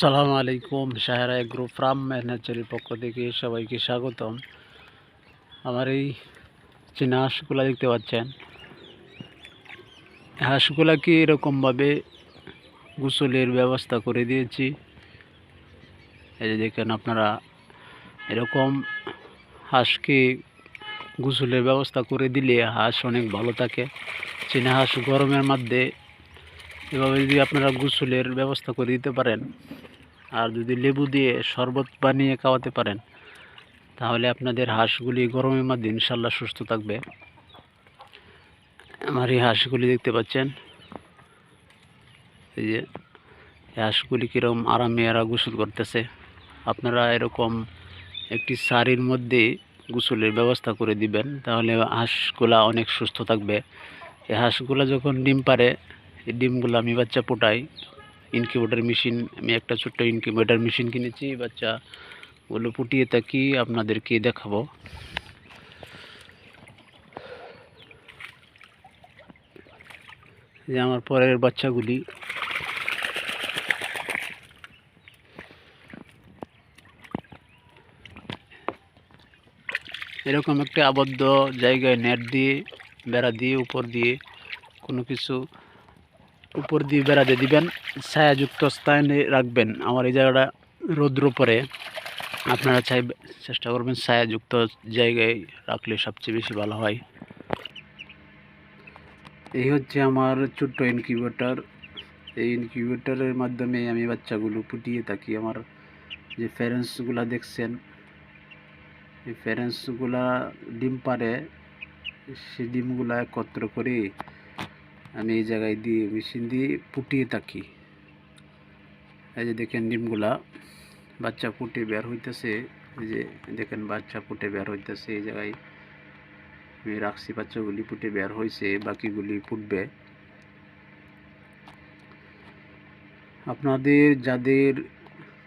আসসালামু আলাইকুম। Sahara agro farm ম্যানেজারের পক্ষ থেকে সবাইকে স্বাগতম। আমার এই চীনা হাঁসগুলা দেখতে পাচ্ছেন, হাঁসগুলাকে এরকমভাবে গোসলের ব্যবস্থা করে দিয়েছি। এই যে দেখেন আপনারা, এরকম হাঁসকে গোসলের ব্যবস্থা করে দিলে হাঁস অনেক ভালো থাকে। চীনা হাঁস গরমের মধ্যে এভাবে যদি আপনারা গোসলের ব্যবস্থা করে দিতে পারেন, আর যদি লেবু দিয়ে শরবত বানিয়ে খাওয়াতে পারেন, তাহলে আপনাদের হাঁসগুলি গরমের মধ্যে ইনশাল্লাহ সুস্থ থাকবে। আমার এই হাঁসগুলি দেখতে পাচ্ছেন, এই যে হাঁসগুলি কীরকম আরামে এরা গোসল করতেছে। আপনারা এরকম একটি সারির মধ্যে গোসলের ব্যবস্থা করে দিবেন, তাহলে হাঁসগুলা অনেক সুস্থ থাকবে। এই হাঁসগুলা যখন ডিম পারে, এই ডিমগুলো আমি বাচ্চা ফোটাই। ইনকিউবেটর মেশিন, আমি একটা ছোট্ট ইনকিউবেটর মেশিন কিনেছি, বাচ্চাগুলো ফুটিয়ে থাকি, আপনাদেরকে দেখাবো। যে আমার পরের বাচ্চাগুলি এরকম একটা আবদ্ধ জায়গায় নেট দিয়ে, বেড়া দিয়ে, উপর দিয়ে কোনো কিছু উপর দিয়ে বেড়া দিয়ে দিবেন, ছায়াযুক্ত স্থানে রাখবেন। আমার এই জায়গাটা রৌদ্র পড়ে, আপনারা চেষ্টা করবেন ছায়াযুক্ত জায়গায় রাখলে সবচেয়ে বেশি ভালো হয়। এই হচ্ছে আমার ছোট্ট ইনকিউবেটর। এই ইনকিউবেটরের মাধ্যমে আমি বাচ্চাগুলো ফুটিয়ে থাকি। আমার যে প্যারেন্টসগুলা দেখছেন, এই প্যারেন্টসগুলা ডিম পারে, সেই ডিমগুলা একত্র করে আমি এই জায়গায় দিয়ে মেশিন দিয়ে ফুটিয়ে থাকি। এই যে দেখেন ডিমগুলা বাচ্চা ফুটে বের হইতেছে। এই যে দেখেন বাচ্চা ফুটে বের হইতেছে, এই জায়গায় আমি রাখছি। বাচ্চাগুলি ফুটে বের হয়েছে, বাকিগুলি ফুটবে। আপনাদের যাদের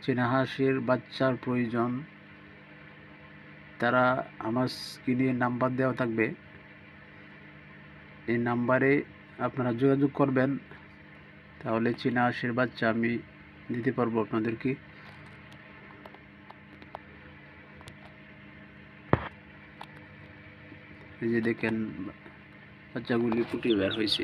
চীনা হাঁসের বাচ্চার প্রয়োজন, তারা আমার স্ক্রিনে নাম্বার দেওয়া থাকবে, এই নাম্বারে আপনারা যোগাযোগ করবেন, তাহলে চীনা হাঁসের বাচ্চা আমি দিতে পারবো আপনাদেরকে। এই যে দেখেন বাচ্চাগুলি ফুটে বের হয়েছে।